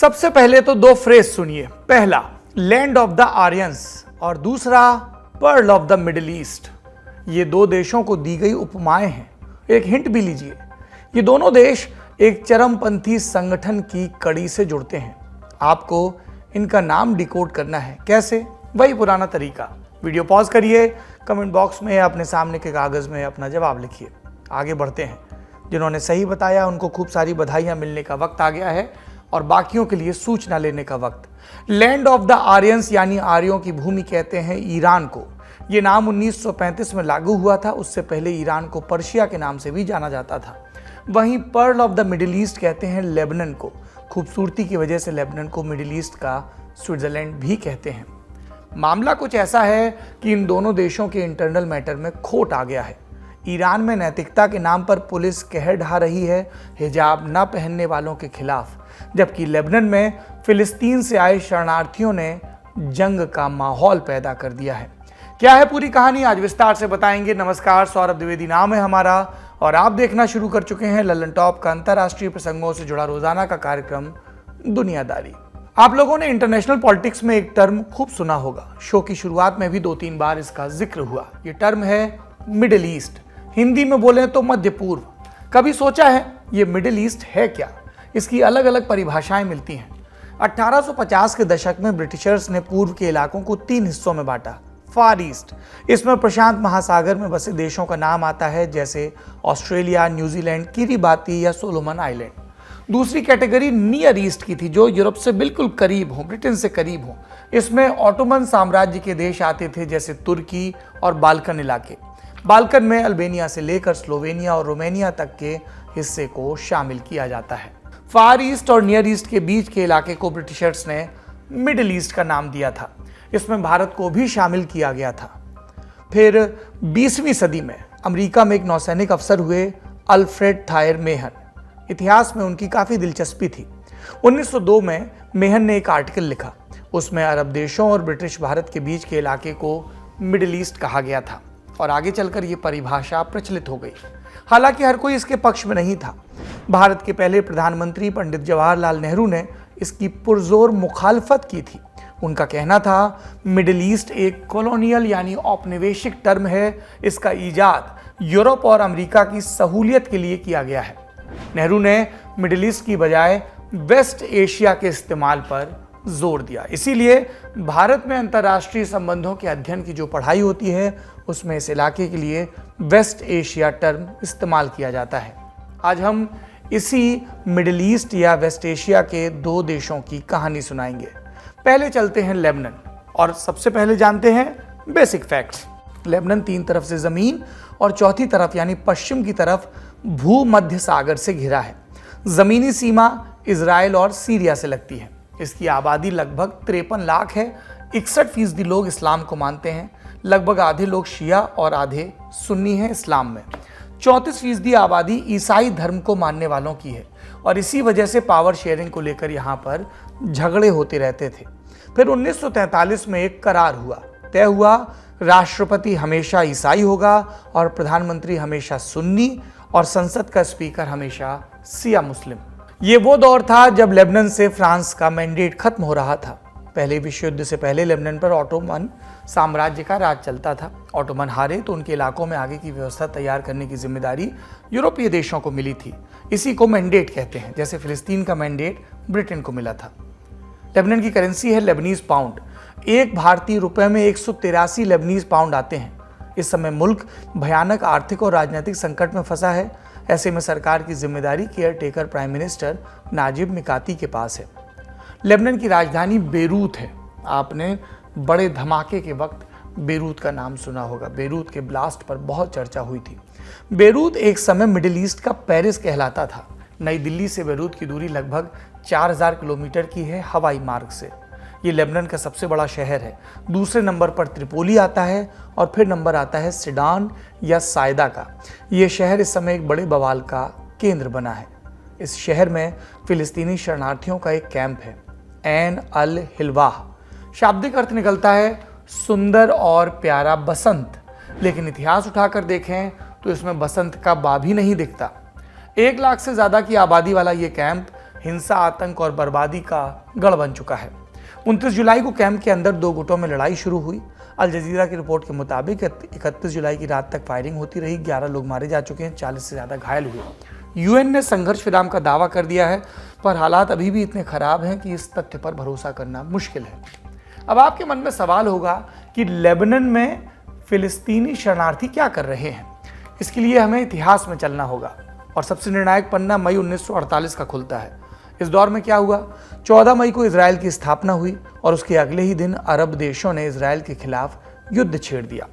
सबसे पहले तो दो फ्रेज सुनिए। पहला लैंड ऑफ द आर्यंस और दूसरा pearl of the middle east. ये दो देशों को दी गई उपमाएं हैं। एक हिंट भी लीजिए, ये दोनों देश एक चरमपंथी संगठन की कड़ी से जुड़ते हैं। आपको इनका नाम डिकोड करना है। कैसे? वही पुराना तरीका। वीडियो पॉज करिए, कमेंट बॉक्स में या अपने सामने के कागज में अपना जवाब लिखिए। आगे बढ़ते हैं। जिन्होंने सही बताया उनको खूब सारी बधाइयां मिलने का वक्त आ गया है और बाकियों के लिए सूचना लेने का वक्त। लैंड ऑफ द आर्यंस यानी आर्यों की भूमि कहते हैं ईरान को। ये नाम 1935 में लागू हुआ था। उससे पहले ईरान को पर्शिया के नाम से भी जाना जाता था। वहीं pearl of the middle east कहते हैं लेबनन को। खूबसूरती की वजह से लेबनन को मिडिल ईस्ट का स्विट्जरलैंड भी कहते हैं। मामला कुछ ऐसा है कि इन दोनों देशों के इंटरनल मैटर में खोट आ गया है। ईरान में नैतिकता के नाम पर पुलिस कहर ढा रही है हिजाब न पहनने वालों के खिलाफ, जबकि लेबनान में फिलिस्तीन से आए शरणार्थियों ने जंग का माहौल पैदा कर दिया है। क्या है पूरी कहानी, आज विस्तार से बताएंगे। नमस्कार, सौरभ द्विवेदी नाम है हमारा और आप देखना शुरू कर चुके हैं लल्लन टॉप का अंतर्राष्ट्रीय प्रसंगों से जुड़ा रोजाना का कार्यक्रम दुनियादारी। आप लोगों ने इंटरनेशनल पॉलिटिक्स में एक टर्म खूब सुना होगा। शो की शुरुआत में भी 2-3 बार इसका जिक्र हुआ। ये टर्म है मिडिल ईस्ट। हिंदी में बोले तो मध्य पूर्व। कभी सोचा है ये मिडिल ईस्ट है क्या? इसकी अलग अलग परिभाषाएं मिलती हैं। 1850 के दशक में ब्रिटिशर्स ने पूर्व के इलाकों को 3 हिस्सों में बांटा। फार ईस्ट, इसमें प्रशांत महासागर में बसे देशों का नाम आता है, जैसे ऑस्ट्रेलिया, न्यूजीलैंड, किरिबाती या सोलोमन आइलैंड। दूसरी कैटेगरी नियर ईस्ट की थी, जो यूरोप से बिल्कुल करीब हो, ब्रिटेन से करीब हो। इसमें ऑटोमन साम्राज्य के देश आते थे, जैसे तुर्की और बाल्कन इलाके। बाल्कन में अल्बेनिया से लेकर स्लोवेनिया और रोमानिया तक के हिस्से को शामिल किया जाता है। फार ईस्ट और नियर ईस्ट के बीच के इलाके को ब्रिटिशर्स ने मिडिल ईस्ट का नाम दिया था। इसमें भारत को भी शामिल किया गया था। फिर 20वीं सदी में अमेरिका में एक नौसैनिक अफसर हुए अल्फ्रेड थायर मेहन। इतिहास में उनकी काफ़ी दिलचस्पी थी। 1902 में मेहन ने एक आर्टिकल लिखा। उसमें अरब देशों और ब्रिटिश भारत के बीच के इलाके को मिडिल ईस्ट कहा गया था और आगे चलकर ये परिभाषा प्रचलित हो गई। हालांकि हर कोई इसके पक्ष में नहीं था। भारत के पहले प्रधानमंत्री पंडित जवाहरलाल नेहरू ने इसकी पुरजोर मुखालफत की थी। उनका कहना था मिडिल ईस्ट एक कॉलोनियल यानी औपनिवेशिक टर्म है। इसका इजाद यूरोप और अमेरिका की सहूलियत के लिए किया गया है। नेहरू ने मिडिल ईस्ट की बजाय वेस्ट एशिया के इस्तेमाल पर जोर दिया। इसीलिए भारत में अंतर्राष्ट्रीय संबंधों के अध्ययन की जो पढ़ाई होती है उसमें इस इलाके के लिए वेस्ट एशिया टर्म इस्तेमाल किया जाता है। आज हम इसी मिडिल ईस्ट या वेस्ट एशिया के 2 देशों की कहानी सुनाएंगे। पहले चलते हैं लेबनान और सबसे पहले जानते हैं बेसिक फैक्ट्स। लेबनान 3 तरफ से जमीन और चौथी तरफ यानी पश्चिम की तरफ भूमध्य सागर से घिरा है। जमीनी सीमा इजराइल और सीरिया से लगती है। इसकी आबादी लगभग 53 लाख है। 61% लोग इस्लाम को मानते हैं। लगभग आधे लोग शिया और आधे सुन्नी हैं इस्लाम में। 34% आबादी ईसाई धर्म को मानने वालों की है और इसी वजह से पावर शेयरिंग को लेकर यहाँ पर झगड़े होते रहते थे। फिर 1943 में एक करार हुआ। तय हुआ राष्ट्रपति हमेशा ईसाई होगा और प्रधानमंत्री हमेशा सुन्नी और संसद का स्पीकर हमेशा शिया मुस्लिम। ये वो दौर था जब लेबनान से फ्रांस का मैंडेट खत्म हो रहा था। पहले विश्व युद्ध से पहले लेबनान पर ऑटोमन साम्राज्य का राज चलता था। ऑटोमन हारे तो उनके इलाकों में आगे की व्यवस्था तैयार करने की जिम्मेदारी यूरोपीय देशों को मिली थी। इसी को मैंडेट कहते हैं, जैसे फिलिस्तीन का मैंडेट ब्रिटेन को मिला था। लेबनान की करेंसी है लेबनीज पाउंड। एक भारतीय रुपए में 183 लेबनीज पाउंड आते हैं। इस समय मुल्क भयानक आर्थिक और राजनीतिक संकट में फंसा है। ऐसे में सरकार की जिम्मेदारी caretaker prime minister Najib Mikati के पास है। लेबनान की राजधानी बेरूत है। आपने बड़े धमाके के वक्त बेरूत का नाम सुना होगा। बेरूत के ब्लास्ट पर बहुत चर्चा हुई थी। बेरूत एक समय मिडिल ईस्ट का पेरिस कहलाता था। नई दिल्ली से बेरूत की दूरी लगभग 4000 किलोमीटर की है हवाई मार्ग से। ये लेबनान का सबसे बड़ा शहर है। दूसरे नंबर पर त्रिपोली आता है और फिर नंबर आता है सिडान या सायदा का। ये शहर इस समय एक बड़े बवाल का केंद्र बना है। इस शहर में फिलिस्तीनी शरणार्थियों का एक कैंप है, ऐन अल हिलवाह। शाब्दिक अर्थ निकलता है सुंदर और प्यारा बसंत, लेकिन इतिहास उठाकर देखें तो इसमें बसंत का बा भी नहीं दिखता। 1 लाख से ज़्यादा की आबादी वाला ये कैंप हिंसा, आतंक और बर्बादी का गढ़ बन चुका है। 29 जुलाई को कैंप के अंदर 2 गुटों में लड़ाई शुरू हुई। अल जजीरा की रिपोर्ट के मुताबिक 31 जुलाई की रात तक फायरिंग होती रही। 11 लोग मारे जा चुके हैं, 40 से ज़्यादा घायल हुए। यूएन ने संघर्ष विराम का दावा कर दिया है, पर हालात अभी भी इतने खराब हैं कि इस तथ्य पर भरोसा करना मुश्किल है। अब आपके मन में सवाल होगा कि लेबनान में फिलिस्तीनी शरणार्थी क्या कर रहे हैं। इसके लिए हमें इतिहास में चलना होगा और सबसे निर्णायक पन्ना मई 1948 का खुलता है। इस दौर में क्या हुआ? 14 मई को इजराइल की स्थापना हुई और उसके अगले ही दिन अरब देशों ने इजराइल के खिलाफ युद्ध छेड़ दिया।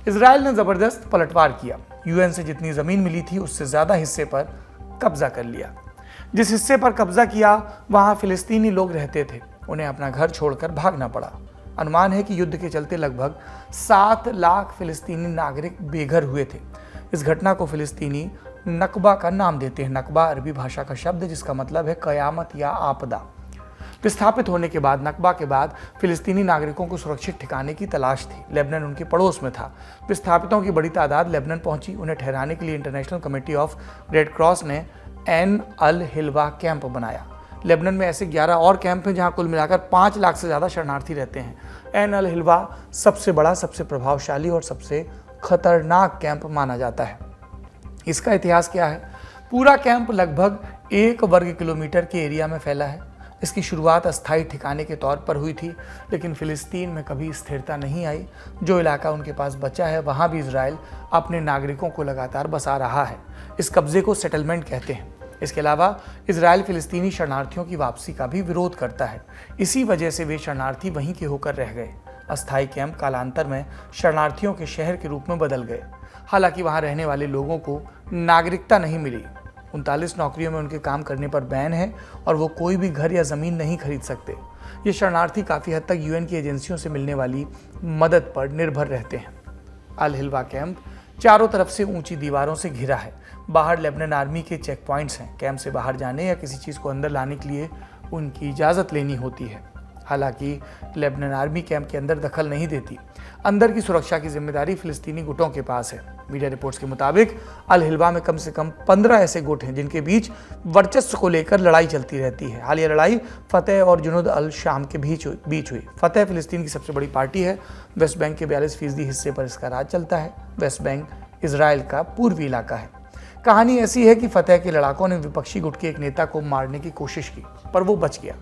इजराइल ने जबरदस्त पलटवार किया। यूएन से जितनी जमीन मिली थी उससे ज्यादा हिस्से पर कब्जा कर लिया। जिस हिस्से पर कब्जा किया वहां फिलिस्तीनी लोग रहते थे, उन्हें अपना घर छोड़कर भागना पड़ा। अनुमान है कि युद्ध के चलते लगभग 7 लाख फिलिस्तीनी नागरिक बेघर हुए थे। इस घटना को फिलिस्तीनी नकबा का नाम देते हैं। नकबा अरबी भाषा का शब्द है जिसका मतलब है कयामत या आपदा। विस्थापित होने के बाद, नकबा के बाद फिलिस्तीनी नागरिकों को सुरक्षित ठिकाने की तलाश थी। लेबनान उनके पड़ोस में था। विस्थापितों की बड़ी तादाद लेबनान पहुंची। उन्हें ठहराने के लिए international committee of red cross ने एन अल हिल्वा कैंप बनाया। लेबनान में ऐसे 11 और कैंप हैं जहां कुल मिलाकर 5 लाख से ज़्यादा शरणार्थी रहते हैं। एन अल हिल्वा सबसे बड़ा, सबसे प्रभावशाली और सबसे खतरनाक कैंप माना जाता है। इसका इतिहास क्या है? पूरा कैंप लगभग 1 वर्ग किलोमीटर के एरिया में फैला है। इसकी शुरुआत अस्थायी ठिकाने के तौर पर हुई थी, लेकिन फिलिस्तीन में कभी स्थिरता नहीं आई। जो इलाका उनके पास बचा है वहाँ भी इजराइल अपने नागरिकों को लगातार बसा रहा है। इस कब्जे को सेटलमेंट कहते हैं। इसके अलावा इजराइल फिलिस्तीनी शरणार्थियों की वापसी का भी विरोध करता है। इसी वजह से वे शरणार्थी वहीं के होकर रह गए। अस्थायी कैंप कालांतर में शरणार्थियों के शहर के रूप में बदल गए। हालांकि वहां रहने वाले लोगों को नागरिकता नहीं मिली। 39 नौकरियों में उनके काम करने पर बैन है और वो कोई भी घर या ज़मीन नहीं खरीद सकते। ये शरणार्थी काफ़ी हद तक यूएन की एजेंसियों से मिलने वाली मदद पर निर्भर रहते हैं। अल हिल्वा कैंप चारों तरफ से ऊंची दीवारों से घिरा है। बाहर लेबनान आर्मी के चेक पॉइंट्स हैं। कैंप से बाहर जाने या किसी चीज़ को अंदर लाने के लिए उनकी इजाज़त लेनी होती है। हालांकि लेबनान आर्मी कैंप के अंदर दखल नहीं देती। अंदर की सुरक्षा की जिम्मेदारी फिलिस्तीनी गुटों के पास है। मीडिया रिपोर्ट्स के मुताबिक अल हिल्वा में कम से कम 15 ऐसे गुट हैं जिनके बीच वर्चस्व को लेकर लड़ाई चलती रहती है। हाल ये लड़ाई फतेह और जुनूद अल शाम के बीच हुई। फतेह फिलिस्तीन की सबसे बड़ी पार्टी है। वेस्ट बैंक के 42% हिस्से पर इसका राज चलता है। वेस्ट बैंक इजराइल का पूर्वी इलाका है। कहानी ऐसी है कि फतेह के लड़ाकों ने विपक्षी गुट के एक नेता को मारने की कोशिश की, पर वो बच गया।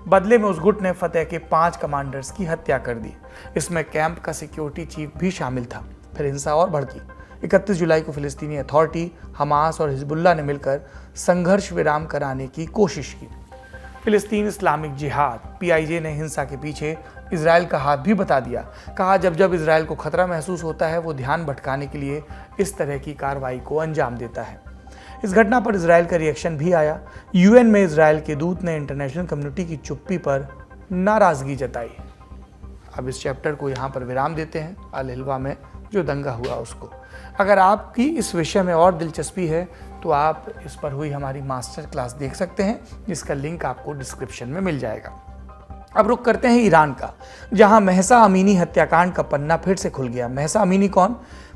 बदले में उस गुट ने फतेह के 5 कमांडर्स की हत्या कर दी। इसमें कैंप का सिक्योरिटी चीफ भी शामिल था। फिर हिंसा और भड़की। 31 जुलाई को फिलिस्तीनी अथॉरिटी, हमास और हिजबुल्लाह ने मिलकर संघर्ष विराम कराने की कोशिश की। फिलिस्तीन इस्लामिक जिहाद PIJ ने हिंसा के पीछे इजराइल का हाथ भी बता दिया। कहा जब जब इजराइल को खतरा महसूस होता है वो ध्यान भटकाने के लिए इस तरह की कार्रवाई को अंजाम देता है। इस घटना पर इजराइल का रिएक्शन भी आया। यूएन में इजराइल के दूत ने इंटरनेशनल कम्युनिटी की चुप्पी पर नाराजगी जताई। अब इस चैप्टर को यहाँ पर विराम देते हैं। अल हिल्वा में जो दंगा हुआ उसको। अगर आपकी इस विषय में और दिलचस्पी है तो आप इस पर हुई हमारी मास्टर क्लास देख सकते हैं, जिसका लिंक आपको डिस्क्रिप्शन में मिल जाएगा। अब रुक करते हैं ईरान का, जहां महसा अमीनी हत्याकांड का पन्ना फिर से खुल गया। महसा अमीनी कौन?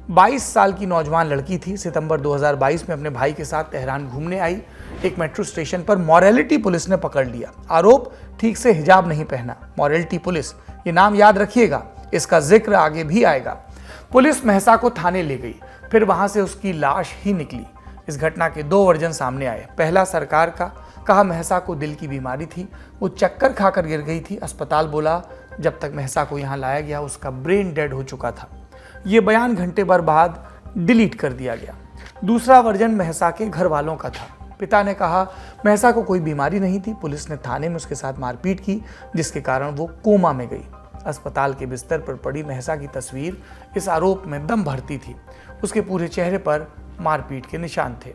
22 साल की नौजवान लड़की थी। सितंबर 2022 में अपने भाई के साथ तेहरान घूमने आई। एक मेट्रो स्टेशन पर मॉरेलिटी पुलिस ने पकड़ लिया। आरोप, ठीक से हिजाब नहीं पहना। मॉरेलिटी पुलिस, ये नाम याद रखिएगा, इसका जिक्र आगे भी आएगा। पुलिस महसा को थाने ले गई, फिर वहां से उसकी लाश ही निकली। इस घटना के 2 वर्जन सामने आए। पहला सरकार का, कहा महसा को दिल की बीमारी थी, वो चक्कर खाकर गिर गई थी। अस्पताल बोला जब तक महसा को यहाँ लाया गया उसका ब्रेन डेड हो चुका था। ये बयान घंटे भर बाद डिलीट कर दिया गया। दूसरा वर्जन महसा के घर वालों का था। पिता ने कहा महसा को कोई बीमारी नहीं थी, पुलिस ने थाने में उसके साथ मारपीट की जिसके कारण वो कोमा में गई। अस्पताल के बिस्तर पर पड़ी महसा की तस्वीर इस आरोप में दम भरती थी। उसके पूरे चेहरे पर मारपीट के निशान थे।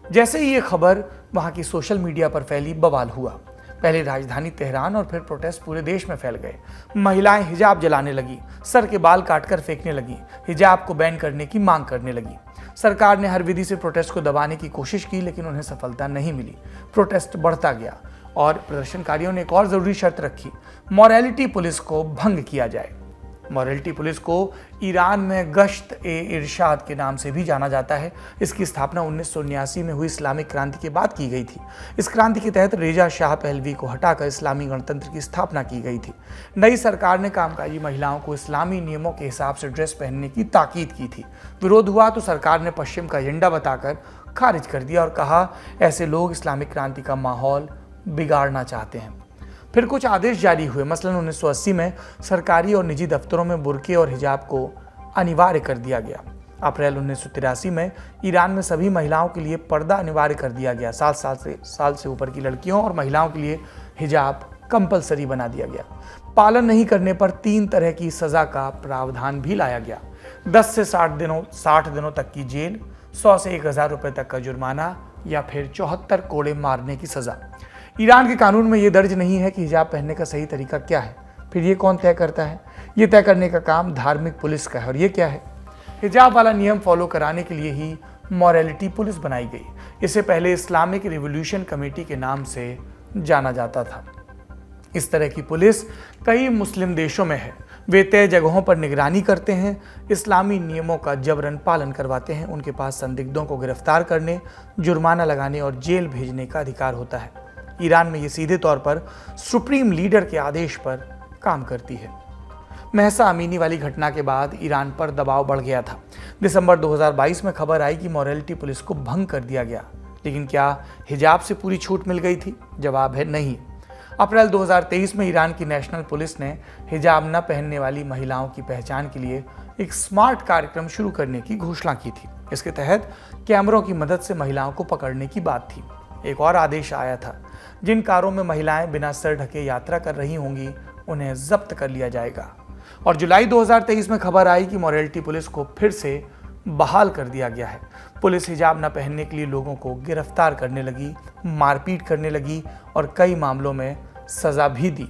जैसे ही ये खबर वहाँ की सोशल मीडिया पर फैली, बवाल हुआ। पहले राजधानी तेहरान और फिर प्रोटेस्ट पूरे देश में फैल गए। महिलाएं हिजाब जलाने लगी, सर के बाल काटकर फेंकने लगी, हिजाब को बैन करने की मांग करने लगी। सरकार ने हर विधि से प्रोटेस्ट को दबाने की कोशिश की, लेकिन उन्हें सफलता नहीं मिली। प्रोटेस्ट बढ़ता गया और प्रदर्शनकारियों ने एक और जरूरी शर्त रखी, मॉरेलिटी पुलिस को भंग किया जाए। मॉरलिटी पुलिस को ईरान में गश्त-ए-इरशाद के नाम से भी जाना जाता है। इसकी स्थापना 1979 में हुई इस्लामिक क्रांति के बाद की गई थी। इस क्रांति के तहत रेजा शाह पहलवी को हटाकर इस्लामी गणतंत्र की स्थापना की गई थी। नई सरकार ने कामकाजी महिलाओं को इस्लामी नियमों के हिसाब से ड्रेस पहनने की ताकीद की थी। विरोध हुआ तो सरकार ने पश्चिम का एजेंडा बताकर खारिज कर दिया और कहा ऐसे लोग इस्लामिक क्रांति का माहौल बिगाड़ना चाहते हैं। फिर कुछ आदेश जारी हुए। मसलन 1980 में सरकारी और निजी दफ्तरों में बुर्के और हिजाब को अनिवार्य कर दिया गया। अप्रैल 1983 में ईरान में सभी महिलाओं के लिए पर्दा अनिवार्य कर दिया गया। 7 साल से ऊपर की लड़कियों और महिलाओं के लिए हिजाब कंपलसरी बना दिया गया। पालन नहीं करने पर 3 तरह की सज़ा का प्रावधान भी लाया गया। 10 से 60 दिनों तक की जेल, 100 से 1000 रुपये तक का जुर्माना या फिर 74 कोड़े मारने की सज़ा। ईरान के कानून में ये दर्ज नहीं है कि हिजाब पहनने का सही तरीका क्या है। फिर ये कौन तय करता है? ये तय करने का काम धार्मिक पुलिस का है। और ये क्या है? हिजाब वाला नियम फॉलो कराने के लिए ही मॉरलिटी पुलिस बनाई गई। इसे पहले इस्लामिक रिवॉल्यूशन कमेटी के नाम से जाना जाता था। इस तरह की पुलिस कई मुस्लिम देशों में है। वे तय जगहों पर निगरानी करते हैं, इस्लामी नियमों का जबरन पालन करवाते हैं। उनके पास संदिग्धों को गिरफ्तार करने, जुर्माना लगाने और जेल भेजने का अधिकार होता है। ईरान में ये सीधे तौर पर सुप्रीम लीडर के आदेश पर काम करती है। महसा अमीनी वाली घटना के बाद ईरान पर दबाव बढ़ गया था। दिसंबर 2022 में खबर आई कि मॉरलिटी पुलिस को भंग कर दिया गया। लेकिन क्या हिजाब से पूरी छूट मिल गई थी? जवाब है नहीं। अप्रैल 2023 में ईरान की नेशनल पुलिस ने हिजाब न पहनने वाली महिलाओं की पहचान के लिए एक स्मार्ट कार्यक्रम शुरू करने की घोषणा की थी। इसके तहत कैमरों की मदद से महिलाओं को पकड़ने की बात थी। एक और आदेश आया था, जिन कारों में महिलाएं बिना सर ढके यात्रा कर रही होंगी उन्हें जब्त कर लिया जाएगा। और जुलाई 2023 में खबर आई कि मॉरलिटी पुलिस को फिर से बहाल कर दिया गया है। पुलिस हिजाब न पहनने के लिए लोगों को गिरफ्तार करने लगी, मारपीट करने लगी और कई मामलों में सजा भी दी।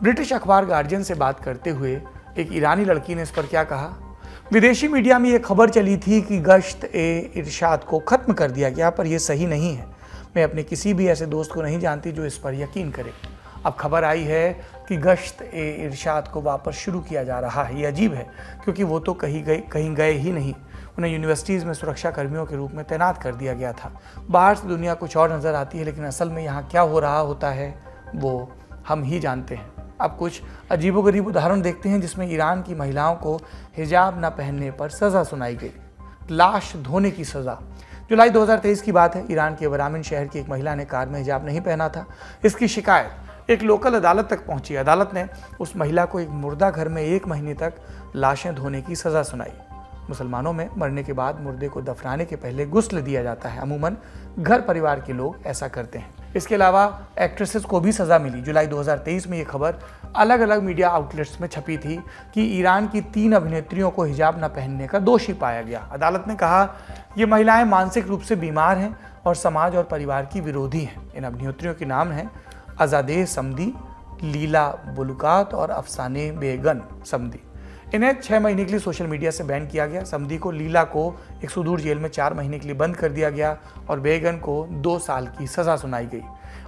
ब्रिटिश अखबार गार्जियन से बात करते हुए एक ईरानी लड़की ने इस पर क्या कहा? विदेशी मीडिया में यह खबर चली थी कि गश्त-ए-इरशाद को खत्म कर दिया गया, पर यह सही नहीं है। मैं अपने किसी भी ऐसे दोस्त को नहीं जानती जो इस पर यकीन करे। अब खबर आई है कि गश्त-ए-इरशाद को वापस शुरू किया जा रहा है। ये अजीब है क्योंकि वो तो कहीं गए ही नहीं। उन्हें यूनिवर्सिटीज़ में सुरक्षा कर्मियों के रूप में तैनात कर दिया गया था। बाहर से दुनिया कुछ और नज़र आती है, लेकिन असल में यहाँ क्या हो रहा होता है वो हम ही जानते हैं। अब कुछ अजीबोगरीब उदाहरण देखते हैं जिसमें ईरान की महिलाओं को हिजाब न पहनने पर सज़ा सुनाई गई। लाश धोने की सज़ा। जुलाई 2023 की बात है। ईरान के वरामिन शहर की एक महिला ने कार में हिजाब नहीं पहना था। इसकी शिकायत एक लोकल अदालत तक पहुंची। अदालत ने उस महिला को एक मुर्दा घर में 1 महीने तक लाशें धोने की सज़ा सुनाई। मुसलमानों में मरने के बाद मुर्दे को दफनाने के पहले गुस्ल दिया जाता है। अमूमन घर परिवार के लोग ऐसा करते हैं। इसके अलावा एक्ट्रेसेस को भी सज़ा मिली। जुलाई 2023 में ये खबर अलग अलग मीडिया आउटलेट्स में छपी थी कि ईरान की 3 अभिनेत्रियों को हिजाब न पहनने का दोषी पाया गया। अदालत ने कहा ये महिलाएं मानसिक रूप से बीमार हैं और समाज और परिवार की विरोधी हैं। इन अभिनेत्रियों के नाम हैं आज़ादे समदी, लीला बुलकात और अफसाने बेगन समदी। इन्हें 6 महीने के लिए सोशल मीडिया से बैन किया गया। समदी को, लीला को एक सुदूर जेल में 4 महीने के लिए बंद कर दिया गया और बेगन को 2 साल की सज़ा सुनाई गई।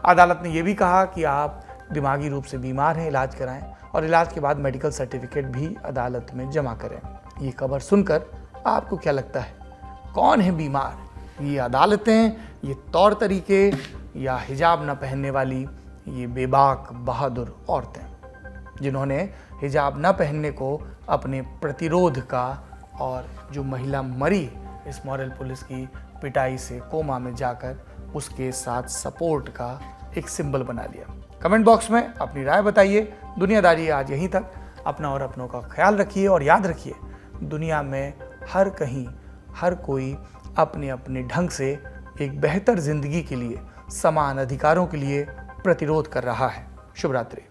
अदालत ने यह भी कहा कि आप दिमागी रूप से बीमार हैं, इलाज कराएं और इलाज के बाद मेडिकल सर्टिफिकेट भी अदालत में जमा करें। ये खबर सुनकर आपको क्या लगता है? कौन है बीमार? ये अदालतें, ये तौर तरीके या हिजाब न पहनने वाली ये बेबाक बहादुर औरतें जिन्होंने हिजाब न पहनने को अपने प्रतिरोध का और जो महिला मरी इस मॉरल पुलिस की पिटाई से कोमा में जाकर उसके साथ सपोर्ट का एक सिंबल बना लिया। कमेंट बॉक्स में अपनी राय बताइए। दुनियादारी आज यहीं तक। अपना और अपनों का ख्याल रखिए और याद रखिए दुनिया में हर कहीं हर कोई अपने अपने ढंग से एक बेहतर जिंदगी के लिए, समान अधिकारों के लिए प्रतिरोध कर रहा है। शुभ रात्रि।